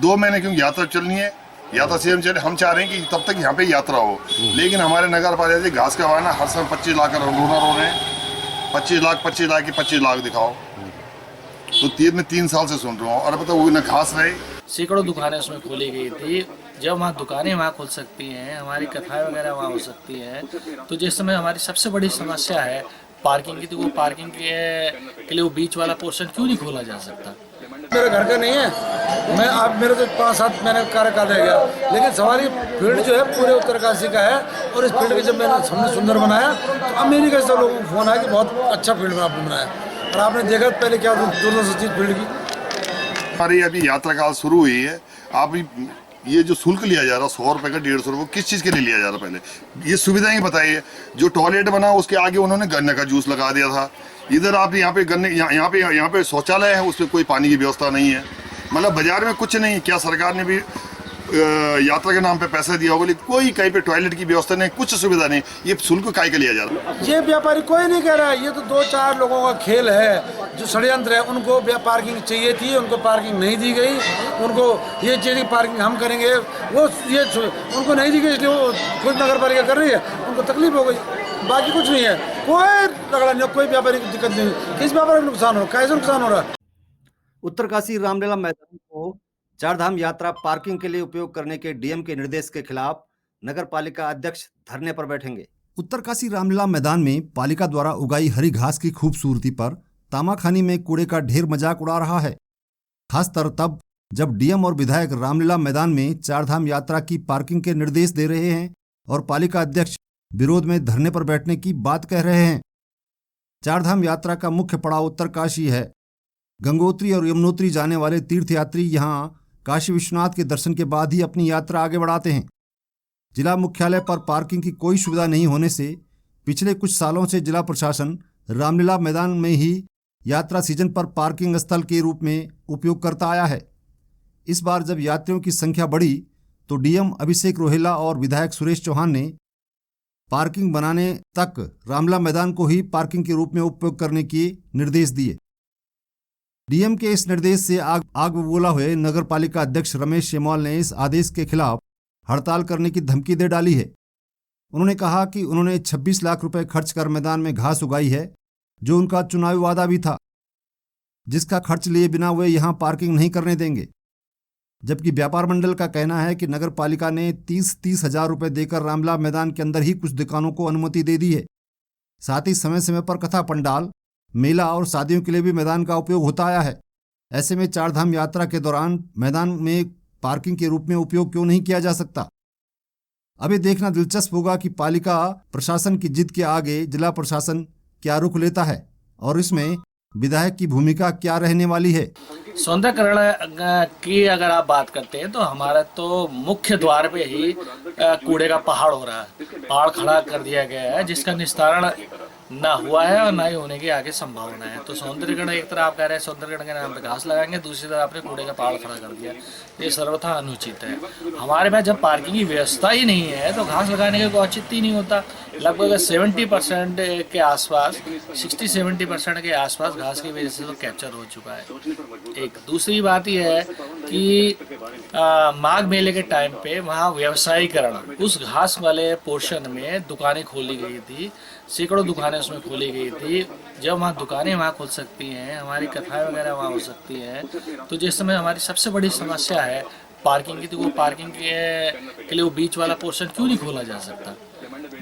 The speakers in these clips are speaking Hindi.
2 महीने क्योंकि यात्रा चलनी है, यात्रा सीजन चले, हम चाह रहे हैं कि तब तक यहाँ पे यात्रा हो। लेकिन हमारे नगर पालिका से घास का वाहन हर समय 25 लाख का रोना रो रहे हैं, 25 लाख की 25 लाख दिखाओ। तो 3 साल से सुन रहा हूँ, और पता वो न घास रहे। सैकड़ों दुकानें उसमें खोली गई थी। जब वहाँ दुकानें वहाँ खुल सकती हैं, हमारी कथाएं वगैरह वहाँ हो सकती हैं, तो जिस समय हमारी सबसे बड़ी समस्या है पार्किंग की, तो वो पार्किंग के लिए वो बीच वाला पोर्शन क्यों नहीं खोला जा सकता? मेरे घर का नहीं है, मैं आप मेरे तो 5-7 महीने कार्यकाल रह गया, लेकिन सवारी फील्ड जो है पूरे उत्तरकाशी का है। और इस फील्ड को जब मैंने हमने सुंदर बनाया तो अमेरिका से लोगों को फोन आया कि बहुत अच्छा फील्ड में आपने बनाया। और आपने देखा पहले क्या 200 फील्ड की हमारी अभी यात्रा काल शुरू हुई है। आप ये जो शुल्क लिया जा रहा है 100 रुपये का 150 रुपये, किस चीज़ के लिए लिया जा रहा है? पहले ये सुविधाएं बताइए। जो टॉयलेट बना उसके आगे उन्होंने गन्ने का जूस लगा दिया था। इधर आप यहाँ पे गन्ने यहाँ पे शौचालय है, उसमें कोई पानी की व्यवस्था नहीं है। मतलब बाजार में कुछ नहीं। क्या सरकार ने भी यात्रा के नाम पे पैसा दिया होगा? कोई कहीं पे टॉयलेट की व्यवस्था नहीं, कुछ सुविधा नहीं। ये शुल्क काहे के लिया जा रहा है? ये व्यापारी कोई नहीं कह रहा है, ये तो 2-4 लोगों का खेल है जो षड्यंत्र है। उनको पार्किंग चाहिए थी, उनको पार्किंग नहीं दी गई। उनको ये चाहिए पार्किंग हम करेंगे, वो ये उनको नहीं दी गई, इसलिए वो खुद नगर पालिका कर रही है, उनको तकलीफ हो गई। बाकी कुछ नहीं है, कोई झगड़ा नहीं, कोई व्यापारी की दिक्कत नहीं। किस व्यापारी को नुकसान हो रहा है, कैसे नुकसान हो रहा है? उत्तरकाशी रामलीला मैदान को चारधाम यात्रा पार्किंग के लिए उपयोग करने के डीएम के निर्देश के खिलाफ नगर पालिका अध्यक्ष धरने पर बैठेंगे। उत्तरकाशी रामलीला मैदान में पालिका द्वारा उगाई हरी घास की खूबसूरती पर तामाखानी में कूड़े का ढेर मजाक उड़ा रहा है। खासतर तब जब डीएम और विधायक रामलीला मैदान में चारधाम यात्रा की पार्किंग के निर्देश दे रहे हैं और पालिका अध्यक्ष विरोध में धरने पर बैठने की बात कह रहे हैं। चारधाम यात्रा का मुख्य पड़ाव उत्तरकाशी है। गंगोत्री और यमुनोत्री जाने वाले तीर्थयात्री यहां काशी विश्वनाथ के दर्शन के बाद ही अपनी यात्रा आगे बढ़ाते हैं। जिला मुख्यालय पर पार्किंग की कोई सुविधा नहीं होने से पिछले कुछ सालों से जिला प्रशासन रामलीला मैदान में ही यात्रा सीजन पर पार्किंग स्थल के रूप में उपयोग करता आया है। इस बार जब यात्रियों की संख्या बढ़ी तो डीएम अभिषेक रोहेला और विधायक सुरेश चौहान ने पार्किंग बनाने तक रामलीला मैदान को ही पार्किंग के रूप में उपयोग करने के निर्देश दिए। डीएम के इस निर्देश से आग बबूला हुए नगर पालिका अध्यक्ष रमेश शेमवाल ने इस आदेश के खिलाफ हड़ताल करने की धमकी दे डाली है। उन्होंने कहा कि उन्होंने 26 लाख रुपए खर्च कर मैदान में घास उगाई है, जो उनका चुनावी वादा भी था, जिसका खर्च लिए बिना वे यहां पार्किंग नहीं करने देंगे। जबकि व्यापार मंडल का कहना है कि नगर पालिका ने 30 हजार रुपये देकर रामलीला मैदान के अंदर ही कुछ दुकानों को अनुमति दे दी है। साथ ही समय समय पर कथा पंडाल, मेला और शादियों के लिए भी मैदान का उपयोग होता आया है। ऐसे में चारधाम यात्रा के दौरान मैदान में पार्किंग के रूप में उपयोग क्यों नहीं किया जा सकता? अभी देखना दिलचस्प होगा कि पालिका प्रशासन की जिद के आगे जिला प्रशासन क्या रुख लेता है और इसमें विधायक की भूमिका क्या रहने वाली है। सौंदर्यकरण की अगर आप बात करते हैं तो हमारा तो मुख्य द्वार पे ही कूड़े का पहाड़ हो रहा है, पहाड़ खड़ा कर दिया गया है, जिसका निस्तारण ना हुआ है और ना ही होने की आगे संभावना है। तो सौंदर्यकरण एक तरह आप कह रहे हैं सौंदर्यकरण के नाम पे घास लगाएंगे, दूसरी तरफ आपने कूड़े का पहाड़ खड़ा कर दिया, ये सर्वथा अनुचित है। हमारे पास जब पार्किंग की व्यवस्था ही नहीं है तो घास लगाने का कोई औचित्य ही नहीं होता। लगभग 70% के आसपास 60-70% के आसपास घास की वजह से तो कैप्चर हो चुका है। एक दूसरी बात यह है कि माघ मेले के टाइम पे वहाँ व्यवसायीकरण, उस घास वाले पोर्शन में दुकानें खोली गई थी, सैकड़ों दुकानें उसमें खोली गई थी। जब वहाँ दुकानें वहाँ खुल सकती हैं, हमारी कथाएं वगैरह वहाँ हो सकती हैं, तो जिस समय हमारी सबसे बड़ी समस्या है पार्किंग की, तो वो पार्किंग के लिए वो बीच वाला पोर्शन क्यों नहीं खोला जा सकता?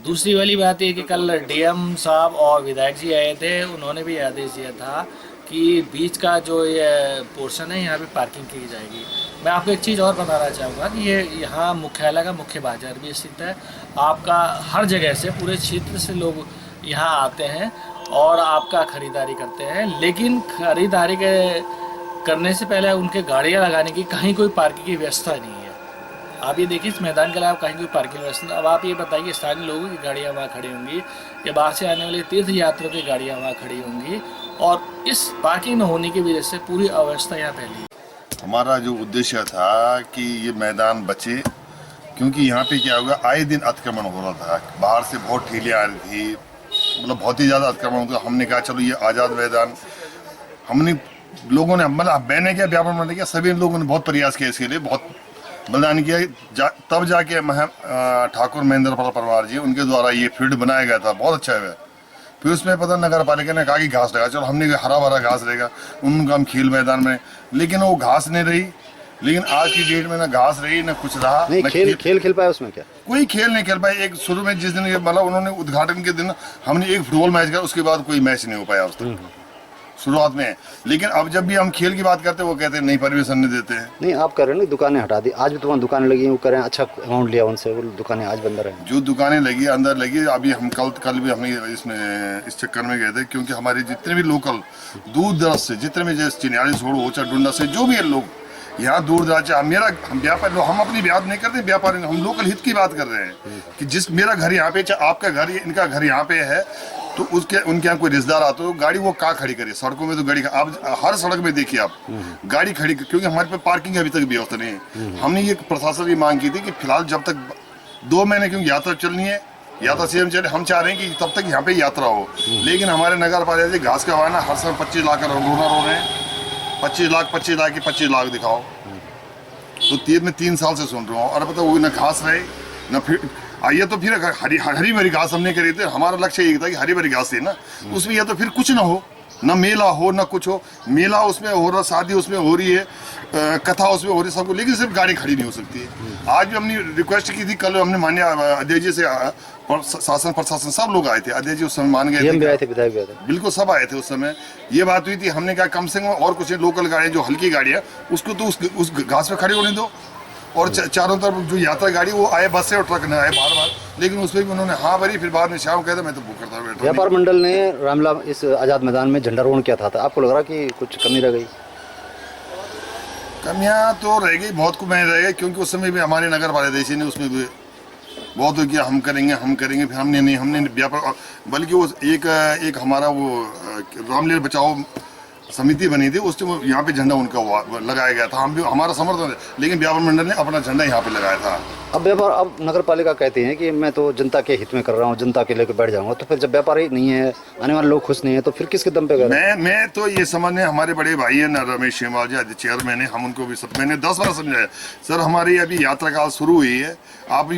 दूसरी वाली बात ये कि कल डीएम साहब और विधायक जी आए थे, उन्होंने भी आदेश दिया था कि बीच का जो ये पोर्शन है यहाँ पे पार्किंग की जाएगी। मैं आपको एक चीज़ और बताना चाहूँगा कि ये यहाँ मुख्यालय का मुख्य बाजार भी स्थित है। आपका हर जगह से, पूरे क्षेत्र से लोग यहाँ आते हैं और आपका ख़रीदारी करते हैं, लेकिन ख़रीदारी करने से पहले उनके गाड़ियाँ लगाने की कहीं कोई पार्किंग की व्यवस्था नहीं है। आप ये देखिए इस मैदान के अलावा कहीं कोई पार्किंग व्यवस्था। अब आप ये बताइए स्थानीय लोगों की गाड़ियाँ वहाँ खड़ी होंगी या बाहर से आने वाले तीर्थ यात्रियों की गाड़ियाँ वहाँ खड़ी होंगी, और इस पार्किंग न होने की वजह से पूरी अव्यवस्था यहाँ फैली। हमारा जो उद्देश्य था कि ये मैदान बचे, क्योंकि यहाँ पे क्या होगा, आए दिन अतिक्रमण हो रहा था, बाहर से बहुत ठेलियाँ आ रही थी, मतलब बहुत ही ज़्यादा अतिक्रमण होता। हमने कहा चलो ये आज़ाद मैदान, हमने लोगों ने, मतलब मैंने क्या, व्यापार मंडल किया, सभी लोगों ने बहुत प्रयास किया इसके लिए, बहुत बलिदान किया। तब जाके ठाकुर महेंद्र पाल परिवार जी, उनके द्वारा ये फील्ड बनाया गया था, बहुत अच्छा है। फिर उसमें पता नगर पालिका ने कहा कि घास लगा, चलो हमने हरा भरा घास रहेगा, उनका हम खेल मैदान में, लेकिन वो घास नहीं रही। लेकिन आज की डेट में ना घास रही ना कुछ रहा, नहीं, खेल पाया उसमें क्या? कोई खेल नहीं खेल पाए। एक शुरू में जिस दिन ये मतलब उन्होंने उद्घाटन के दिन हमने एक फुटबॉल मैच किया, उसके बाद कोई मैच नहीं हो पाया उस तक शुरुआत में। लेकिन अब जब भी हम खेल की बात करते हैं, वो कहते हैं नहीं, परमिशन नहीं देते हैं। नहीं, आप कह रहे हैं ना दुकानें हटा दी, आज भी तुम्हारी दुकानें लगी, वो करें अच्छा अमाउंट लिया उनसे, वो दुकानें आज बंद रहे। जो दुकानें लगी अंदर लगी, अभी हम कल भी हमने इसमें इस चक्कर में गए थे, क्योंकि हमारे जितने भी लोकल दूर दराज से, जितने भी जैसे चिन्याली छोड़ो, ओचा डुंडा से, जो भी है लोग यहाँ दूर दराज से, हम व्यापार, हम अपनी बात नहीं करते व्यापारी, हम लोकल हित की बात कर रहे हैं कि जिस मेरा घर यहाँ पे, चाहे आपका घर, इनका घर यहाँ पे है, तो उसके उनके यहाँ कोई रिश्तेदार आते हो, गाड़ी वो कहाँ खड़ी करे? सड़कों में तो गाड़ी, आप हर सड़क में देखिए आप गाड़ी खड़ी, क्योंकि हमारे पे पार्किंग अभी तक व्यवस्था नहीं है। हमने ये प्रशासन की मांग की थी कि फिलहाल जब तक 2 महीने, क्योंकि यात्रा चलनी है, यात्रा सीएम चले, हम चाह रहे हैं कि तब तक यहाँ पे यात्रा हो। लेकिन हमारे नगर पालिका से घास का वाहन हर समय 25 लाख का रोना रो रहे हैं, 25 लाख दिखाओ। तो 3 साल से सुन रहा हूँ, और पता वो न घास रहे न, फिर आइए तो फिर हरी भरी घास हमने करी थी, हमारा लक्ष्य ये था कि हरी भरी घास थी ना, उसमें या तो फिर कुछ ना हो, ना मेला हो ना कुछ हो। मेला उसमें हो रहा, शादी उसमें हो रही है, कथा उसमें हो रही है, सबको, लेकिन सिर्फ गाड़ी खड़ी नहीं हो सकती है। आज भी हमने रिक्वेस्ट की थी, कल हमने माननीय अध्यक्ष जी से, शासन प्रशासन सब लोग आए थे, अध्यक्ष जी उस समय मान गए थे, विधायक भी आए थे, बिल्कुल सब आए थे उस समय। ये बात हुई थी, हमने कहा कम से कम और कुछ लोकल गाड़ियाँ जो हल्की गाड़ियाँ, उसको तो उस घास पे खड़ी होने दो, और चारों तरफ जो यात्रा गाड़ी वो आए, बस से और ट्रक न आए बार। लेकिन उसमें भी उन्होंने हाँ भरी, फिर बाद में शाम कहते मैं तो बुक करता बैठा। व्यापार मंडल ने रामलीला इस आजाद मैदान में झंडारोहण किया था, आपको लग रहा कि कुछ कमी रह गई? कमियां तो रह गई, बहुत कमियां रह गई, क्योंकि उस समय भी हमारे नगर पालिका ने उसमें भी बहुत हो किया, हम करेंगे, फिर हमने व्यापार, बल्कि वो एक हमारा वो रामलीला बचाओ समिति बनी थी, उसमें यहाँ पे झंडा उनका लगाया गया था, हम भी हमारा समर्थन है, लेकिन व्यापार मंडल ने अपना झंडा यहाँ पे लगाया था। अब नगर पालिका कहती है कि मैं तो जनता के हित में कर रहा हूँ, जनता के लेकर बैठ जाऊंगा, तो फिर जब व्यापारी नहीं है, आने वाले लोग खुश नहीं है, तो फिर किसके दम पे कर रहे हैं? मैं तो ये समझने, हमारे बड़े भाई है ना रमेश शेमवाल जी चेयरमैन है, हम उनको भी मैंने 10 बार समझाया, सर हमारी अभी यात्रा काल शुरू हुई है, आप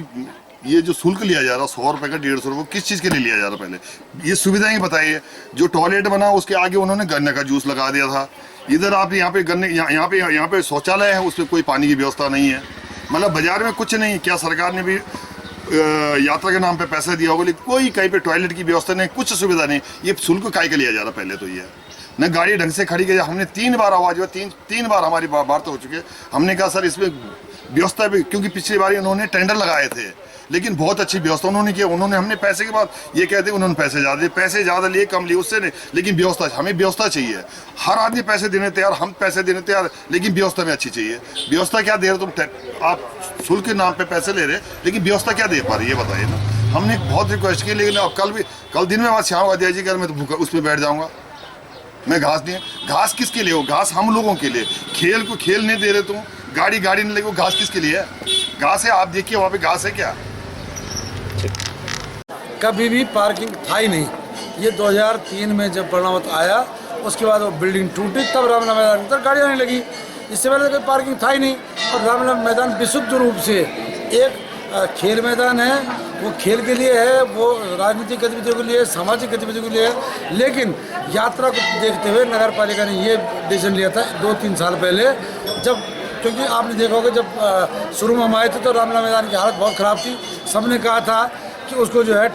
ये जो शुल्क लिया जा रहा 100 रुपए का 150 रुपए, किस चीज़ के लिए लिया जा रहा? पहले ये सुविधाएं बताइए। जो टॉयलेट बना उसके आगे उन्होंने गन्ने का जूस लगा दिया था। इधर आप यहाँ पे गन्ने, यहाँ पे शौचालय है, उसमें कोई पानी की व्यवस्था नहीं है। मतलब बाजार में कुछ नहीं। क्या सरकार ने भी यात्रा के नाम पे पैसा दिया होगा, लेकिन कोई कहीं पे टॉयलेट की व्यवस्था नहीं, कुछ सुविधा नहीं। ये शुल्क काय के लिया जा रहा? पहले तो ये न गाड़ी ढंग से खड़ी की। हमने 3 बार आवाज हुआ, तीन बार हमारी बात हो चुकी है। हमने कहा सर इसमें व्यवस्था भी, क्योंकि पिछली बार उन्होंने टेंडर लगाए थे, लेकिन बहुत अच्छी व्यवस्था उन्होंने की। उन्होंने हमने पैसे के बाद ये कहते उन्होंने पैसे ज़्यादा लिए कम लिए, उससे नहीं, लेकिन व्यवस्था, हमें व्यवस्था चाहिए। हर आदमी पैसे देने तैयार, हम पैसे देने तैयार, लेकिन व्यवस्था में अच्छी चाहिए। व्यवस्था क्या दे रहे तुम? आप शुल्क के नाम पे पैसे ले रहे, लेकिन व्यवस्था क्या दे पा रही है ये बताइए ना। हमने बहुत रिक्वेस्ट की, लेकिन अब कल दिन में बात श्याम अध्यक्ष जी कर, मैं तो उस पर बैठ जाऊँगा। मैं घास नहीं, घास किसके लिए हो? घास हम लोगों के लिए। खेल को खेल नहीं दे रहे तुम, गाड़ी नहीं लगे, घास किसके लिए है? घास है, आप देखिए वहाँ पे घास है क्या? कभी भी पार्किंग था ही नहीं। ये 2003 में जब बर्नावत आया, उसके बाद वो बिल्डिंग टूटी, तब रामलीला मैदान अंदर गाड़ियाँ आने लगी। इससे पहले कोई पार्किंग था ही नहीं। और रामलीला मैदान विशुद्ध रूप से एक खेल मैदान है। वो खेल के लिए है, वो राजनीतिक गतिविधियों के लिए, सामाजिक गतिविधियों के लिए है। लेकिन यात्रा को देखते हुए नगर पालिका ने ये डिसीजन लिया था 2-3 साल पहले, जब, क्योंकि आपने देखा होगा जब शुरू में हम आए थे तो रामलीला मैदान की हालत बहुत ख़राब थी। सबने कहा था कि उसको जो है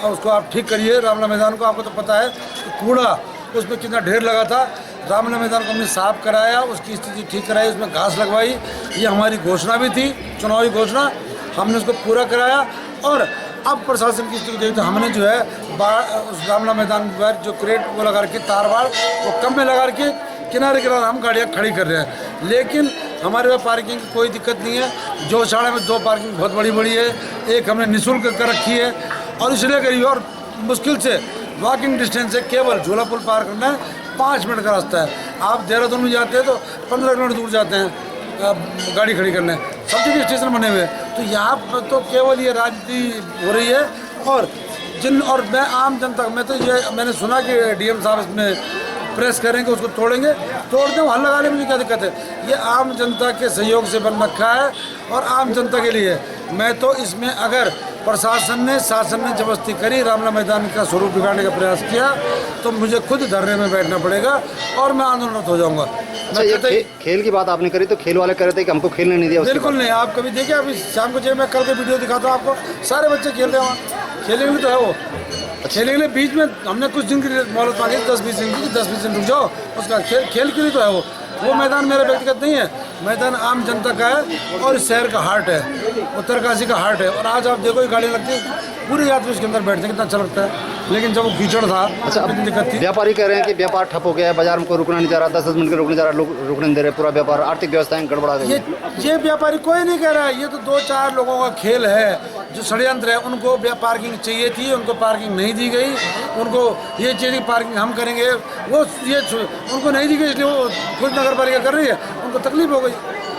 उसको आप ठीक करिए रामलीला मैदान को। आपको तो पता है कि कूड़ा उसमें कितना ढेर लगा था। रामलीला मैदान को हमने साफ कराया, उसकी स्थिति ठीक कराई, उसमें घास लगवाई। ये हमारी घोषणा भी थी, चुनावी घोषणा, हमने उसको पूरा कराया। और अब प्रशासन की स्थिति देखते तो हमने जो है उस रामलीला मैदान पर जो क्रेट वो लगा के, तार बाड़ वो कम में लगा के किनारे हम गाड़ियाँ खड़ी कर रहे हैं। लेकिन हमारे पास पार्किंग की कोई दिक्कत नहीं है। जोशाड़ा में 2 पार्किंग बहुत बड़ी है, एक हमने निःशुल्क कर रखी है। और इसलिए करिए, और मुश्किल से वॉकिंग डिस्टेंस है, केवल झूला पुल पार करना है, 5 मिनट का रास्ता है। आप देहरादून में जाते हैं तो 15 किलोमीटर दूर जाते हैं गाड़ी खड़ी करने, सब जगह स्टेशन बने हुए। तो यहाँ पर तो केवल ये राजनीति हो रही है। और मैं आम जनता, मैंने सुना कि डीएम साहब इसमें प्रेस करेंगे, उसको तोड़ेंगे, तोड़ दें, हल लगा ले, मुझे क्या दिक्कत है। ये आम जनता के सहयोग से बन रखा है और आम जनता के लिए। मैं तो इसमें अगर प्रशासन ने, शासन ने जबरदस्ती करी, रामलीला मैदान का स्वरूप बिगाड़ने का प्रयास किया, तो मुझे खुद धरने में बैठना पड़ेगा और मैं आंदोलनरत हो जाऊंगा। अच्छा, ये खेल की बात आपने करी तो खेल वाले कह रहे थे कि हमको खेलने नहीं दिया। बिल्कुल नहीं, आप कभी देखिए, अभी शाम को जब मैं कल के वीडियो दिखाता हूँ आपको, सारे बच्चे खेल रहे हैं वहाँ, खेलने के लिए तो है वो। खेलने के लिए बीच में हमने कुछ दिन की मोहलत मांगी, 10-20 दिन की, 10-20 दिन रुक जाओ, उसका खेल के लिए तो है वो मैदान मेरा व्यक्तिगत नहीं है, मैदान आम जनता का है और इस शहर का हार्ट है, उत्तरकाशी का हार्ट है। और आज आप देखो ये गाड़ियाँ लगती है, पूरे यात्री उसके अंदर बैठते हैं, कितना अच्छा लगता है। लेकिन जब वो कीचड़ था, अच्छा, कितनी दिक्कत थी। व्यापारी कह रहे हैं कि व्यापार ठप हो गया है, बाजार में कोई रुकना नहीं जा रहा, 10 मिनट के रुकने जा रहा, लोग रुकने नहीं दे रहे, पूरा व्यापार, आर्थिक व्यवस्थाएं गड़बड़ा गई है। ये व्यापारी कोई नहीं कह रहा है, ये तो 2-4 लोगों का खेल है जो षड्यंत्र है। उनको पार्किंग चाहिए थी, उनको पार्किंग नहीं दी गई, उनको ये चाहिए पार्किंग हम करेंगे, वो ये उनको नहीं दी गई, इसलिए वो खुद नगर पालिका कर रही है, उनको तकलीफ हो गई,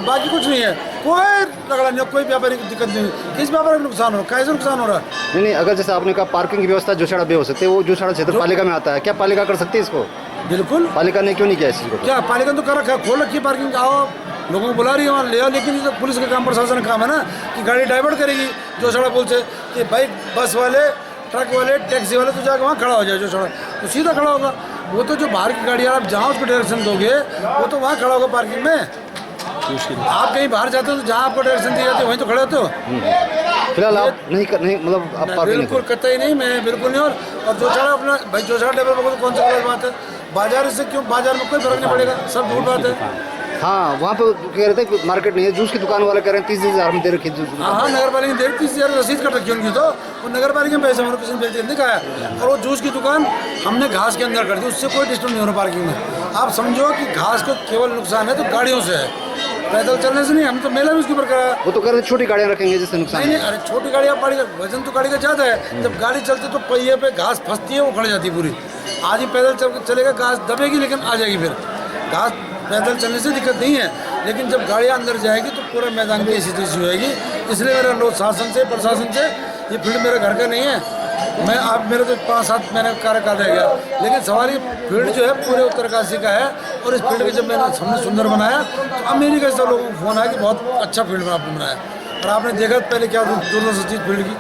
बाकी कुछ नहीं है। कोई लगा नहीं, कोई व्यापारी की दिक्कत नहीं, किस व्यापारी को नुकसान हो, कैसे नुकसान हो रहा है। नहीं, अगर जैसे आपने कहा पार्किंग की व्यवस्था जोशाड़ा भी हो सकती है, वो जोशाड़ा क्षेत्र पालिका में आता है, क्या पालिका कर सकती है इसको? बिल्कुल, पालिका ने क्यों नहीं किया इस चीज को? क्या पालिका तो कर रखा है, खोल रखी है पार्किंग, आओ लोगों को बुला रही है वहाँ ले आओ। लेकिन ये तो पुलिस का काम, प्रशासन का काम है ना कि गाड़ी डाइवर्ट करेगी जोशाड़ा पुल से, कि भाई बस वाले, ट्रक वाले, टैक्सी वाले तो जाकर वहाँ खड़ा हो जाए जोशाड़ा, तो सीधा खड़ा होगा। वो तो जो बाहर की गाड़ी आप जहाँ उसको डायरेक्शन दोगे, वो तो वहाँ खड़ा होगा पार्किंग में। आप कहीं बाहर जाते हो तो जहाँ आपको डायरेक्शन दी जाती है वहीं तो खड़े होते हो। फिलहाल आप नहीं मतलब आप पार्किंग बिल्कुल कतई नहीं, मैं बिल्कुल नहीं। और जोशाड़ा अपना भाई, जोशाड़ा डेवलपर को तो कौन सा गलत बात है, बाजार से क्यों, बाजार में कोई फर्क नहीं पड़ेगा, सब झूठ बात है। हाँ, वहाँ पे कह रहे थे कि मार्केट नहीं है, जूस की दुकान वाले कह रहे हैं 30,000 में दे रखी जूस। हाँ, नगर पालिका ने 30,000 रसीद कट रखी उनकी, तो वो नगर पालिका में पैसे किसी ने व्यक्ति नहीं खाया। और वो जूस की दुकान हमने घास के अंदर कर दी, उससे कोई डिस्टर्ब नहीं हो रहा पार्किंग में। आप समझो कि घास को केवल नुकसान है तो गाड़ियों से है, पैदल चलने से नहीं। हम तो मेला भी उसके ऊपर करा, वो तो कह रहे छोटी गाड़ियाँ रखेंगे जिससे नुकसान नहीं। अरे छोटी गाड़ियाँ, बड़ी वजन तो गाड़ी का ज़्यादा है, जब गाड़ी चलती तो पहिए पे घास फंसती है, वो खड़ जाती है पूरी। आज ही पैदल चलेगा, घास दबेगी लेकिन आ जाएगी, फिर घास पैदल चलने से दिक्कत नहीं है, लेकिन जब गाड़ियाँ अंदर जाएगी तो पूरा मैदान में ऐसी तैसी होएगी। इसलिए मेरा अनुरोध शासन से, प्रशासन से, ये फील्ड मेरे घर का नहीं है, मैं आप मेरे तो 5-7 महीने का कार्यकाल रह गया, लेकिन सवाल ये फील्ड जो है पूरे उत्तरकाशी का है। और इस फील्ड को जब मैंने हमने सुंदर बनाया तो अमेरिका से लोगों को फोन आया कि बहुत अच्छा फील्ड आपने बनाया। और आपने देखा पहले क्या दुर्दशा चीज़ फील्ड की।